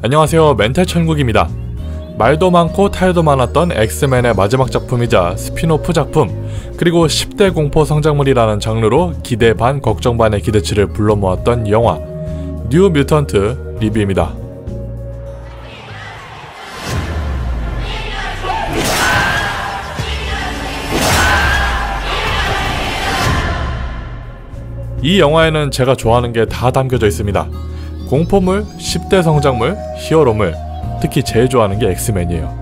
안녕하세요, 멘탈 천국입니다. 말도 많고 탈도 많았던 엑스맨의 마지막 작품이자 스피노프 작품, 그리고 10대 공포 성장물이라는 장르로 기대 반 걱정 반의 기대치를 불러 모았던 영화 뉴 뮤턴트 리뷰입니다. 이 영화에는 제가 좋아하는 게 다 담겨져 있습니다. 공포물, 10대 성장물, 히어로물, 특히 제일 좋아하는 게 엑스맨이에요.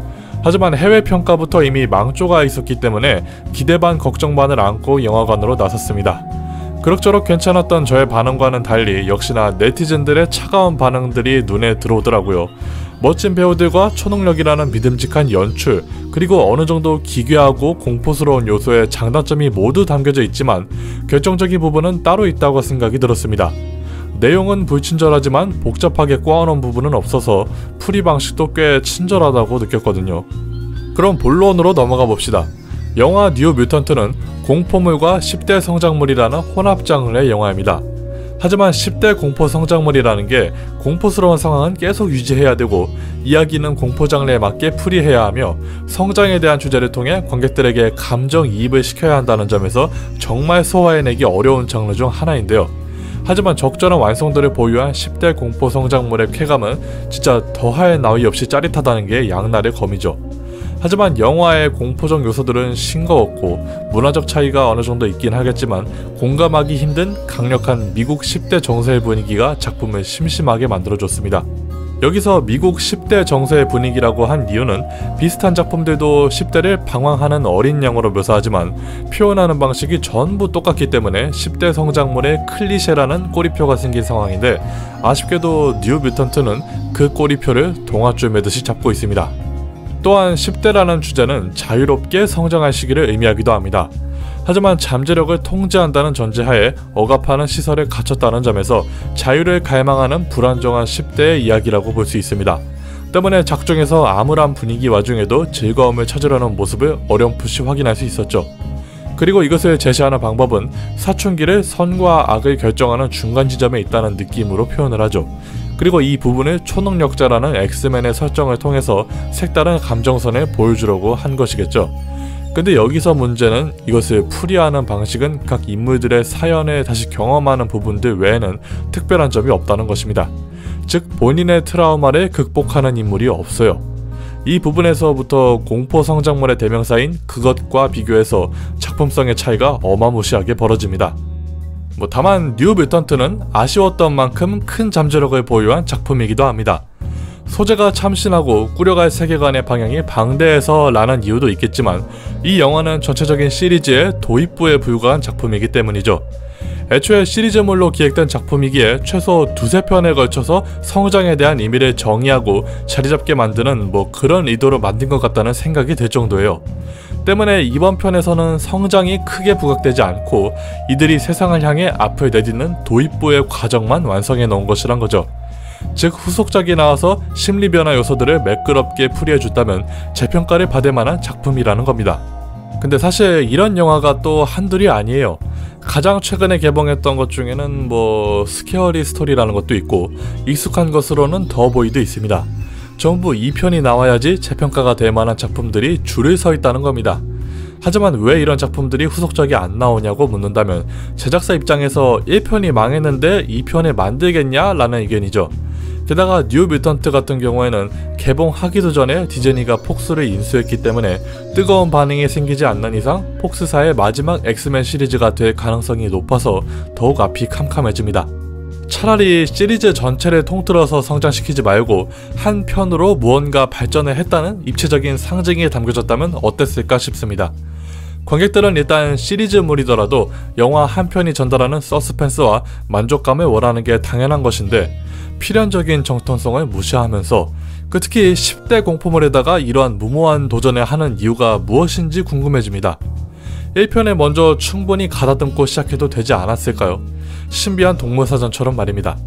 하지만 해외 평가부터 이미 망조가 있었기 때문에 기대 반 걱정 반을 안고 영화관으로 나섰습니다. 그럭저럭 괜찮았던 저의 반응과는 달리 역시나 네티즌들의 차가운 반응들이 눈에 들어오더라고요. 멋진 배우들과 초능력이라는 믿음직한 연출, 그리고 어느 정도 기괴하고 공포스러운 요소의 장단점이 모두 담겨져 있지만 결정적인 부분은 따로 있다고 생각이 들었습니다. 내용은 불친절하지만 복잡하게 꼬아놓은 부분은 없어서 풀이 방식도 꽤 친절하다고 느꼈거든요. 그럼 본론으로 넘어가 봅시다. 영화 뉴 뮤턴트는 공포물과 10대 성장물이라는 혼합 장르의 영화입니다. 하지만 10대 공포 성장물이라는 게 공포스러운 상황은 계속 유지해야 되고 이야기는 공포 장르에 맞게 풀이해야 하며 성장에 대한 주제를 통해 관객들에게 감정이입을 시켜야 한다는 점에서 정말 소화해내기 어려운 장르 중 하나인데요. 하지만 적절한 완성도를 보유한 10대 공포 성장물의 쾌감은 진짜 더할 나위 없이 짜릿하다는 게 양날의 검이죠. 하지만 영화의 공포적 요소들은 싱거웠고 문화적 차이가 어느 정도 있긴 하겠지만 공감하기 힘든 강력한 미국 10대 정서의 분위기가 작품을 심심하게 만들어줬습니다. 여기서 미국 10대 정서의 분위기라고 한 이유는 비슷한 작품들도 10대를 방황하는 어린 양으로 묘사하지만 표현하는 방식이 전부 똑같기 때문에 10대 성장물의 클리셰라는 꼬리표가 생긴 상황인데 아쉽게도 뉴 뮤턴트는 그 꼬리표를 동아줄 매듯이 잡고 있습니다. 또한 10대라는 주제는 자유롭게 성장할 시기를 의미하기도 합니다. 하지만 잠재력을 통제한다는 전제하에 억압하는 시설에 갇혔다는 점에서 자유를 갈망하는 불안정한 10대의 이야기라고 볼 수 있습니다. 때문에 작중에서 암울한 분위기 와중에도 즐거움을 찾으려는 모습을 어렴풋이 확인할 수 있었죠. 그리고 이것을 제시하는 방법은 사춘기를 선과 악을 결정하는 중간 지점에 있다는 느낌으로 표현을 하죠. 그리고 이 부분을 초능력자라는 엑스맨의 설정을 통해서 색다른 감정선을 보여주려고 한 것이겠죠. 근데 여기서 문제는 이것을 풀이하는 방식은 각 인물들의 사연을 다시 경험하는 부분들 외에는 특별한 점이 없다는 것입니다. 즉 본인의 트라우마를 극복하는 인물이 없어요. 이 부분에서부터 공포 성장물의 대명사인 그것과 비교해서 작품성의 차이가 어마무시하게 벌어집니다. 다만 뉴 뮤턴트는 아쉬웠던 만큼 큰 잠재력을 보유한 작품이기도 합니다. 소재가 참신하고 꾸려갈 세계관의 방향이 방대해서 라는 이유도 있겠지만 이 영화는 전체적인 시리즈의 도입부에 불과한 작품이기 때문이죠. 애초에 시리즈물로 기획된 작품이기에 최소 두세 편에 걸쳐서 성장에 대한 의미를 정의하고 자리잡게 만드는 그런 의도로 만든 것 같다는 생각이 들 정도예요. 때문에 이번 편에서는 성장이 크게 부각되지 않고 이들이 세상을 향해 앞을 내딛는 도입부의 과정만 완성해 놓은 것이란 거죠. 즉 후속작이 나와서 심리 변화 요소들을 매끄럽게 풀이해줬다면 재평가를 받을 만한 작품이라는 겁니다. 근데 사실 이런 영화가 또 한둘이 아니에요. 가장 최근에 개봉했던 것 중에는 스케어리 스토리라는 것도 있고 익숙한 것으로는 더 보이도 있습니다. 전부 2편이 나와야지 재평가가 될 만한 작품들이 줄을 서 있다는 겁니다. 하지만 왜 이런 작품들이 후속작이 안 나오냐고 묻는다면 제작사 입장에서 1편이 망했는데 2편을 만들겠냐? 라는 의견이죠. 게다가 뉴 뮤턴트 같은 경우에는 개봉하기도 전에 디즈니가 폭스를 인수했기 때문에 뜨거운 반응이 생기지 않는 이상 폭스사의 마지막 엑스맨 시리즈가 될 가능성이 높아서 더욱 앞이 캄캄해집니다. 차라리 시리즈 전체를 통틀어서 성장시키지 말고 한 편으로 무언가 발전을 했다는 입체적인 상징이 담겨졌다면 어땠을까 싶습니다. 관객들은 일단 시리즈물이더라도 영화 한 편이 전달하는 서스펜스와 만족감을 원하는 게 당연한 것인데 필연적인 정통성을 무시하면서 특히 10대 공포물에다가 이러한 무모한 도전을 하는 이유가 무엇인지 궁금해집니다. 1편에 먼저 충분히 가다듬고 시작해도 되지 않았을까요? 신비한 동물사전처럼 말입니다.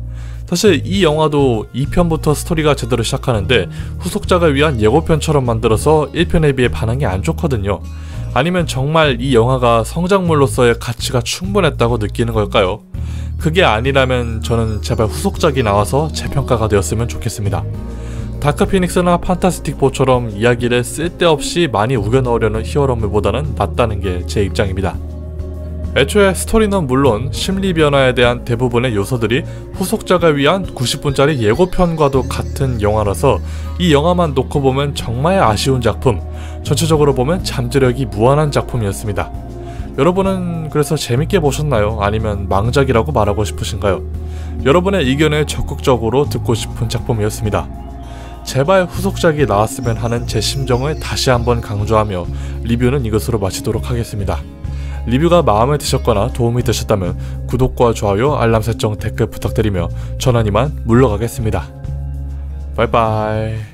사실 이 영화도 2편부터 스토리가 제대로 시작하는데 후속작을 위한 예고편처럼 만들어서 1편에 비해 반응이 안 좋거든요. 아니면 정말 이 영화가 성장물로서의 가치가 충분했다고 느끼는 걸까요? 그게 아니라면 저는 제발 후속작이 나와서 재평가가 되었으면 좋겠습니다. 다크 피닉스나 판타스틱 4처럼 이야기를 쓸데없이 많이 우겨넣으려는 히어로물보다는 낫다는 게 제 입장입니다. 애초에 스토리는 물론 심리 변화에 대한 대부분의 요소들이 후속작을 위한 90분짜리 예고편과도 같은 영화라서 이 영화만 놓고 보면 정말 아쉬운 작품, 전체적으로 보면 잠재력이 무한한 작품이었습니다. 여러분은 그래서 재밌게 보셨나요? 아니면 망작이라고 말하고 싶으신가요? 여러분의 의견을 적극적으로 듣고 싶은 작품이었습니다. 제발 후속작이 나왔으면 하는 제 심정을 다시 한번 강조하며 리뷰는 이것으로 마치도록 하겠습니다. 리뷰가 마음에 드셨거나 도움이 되셨다면 구독과 좋아요, 알람 설정, 댓글 부탁드리며 저는 이만 물러가겠습니다. 바이바이.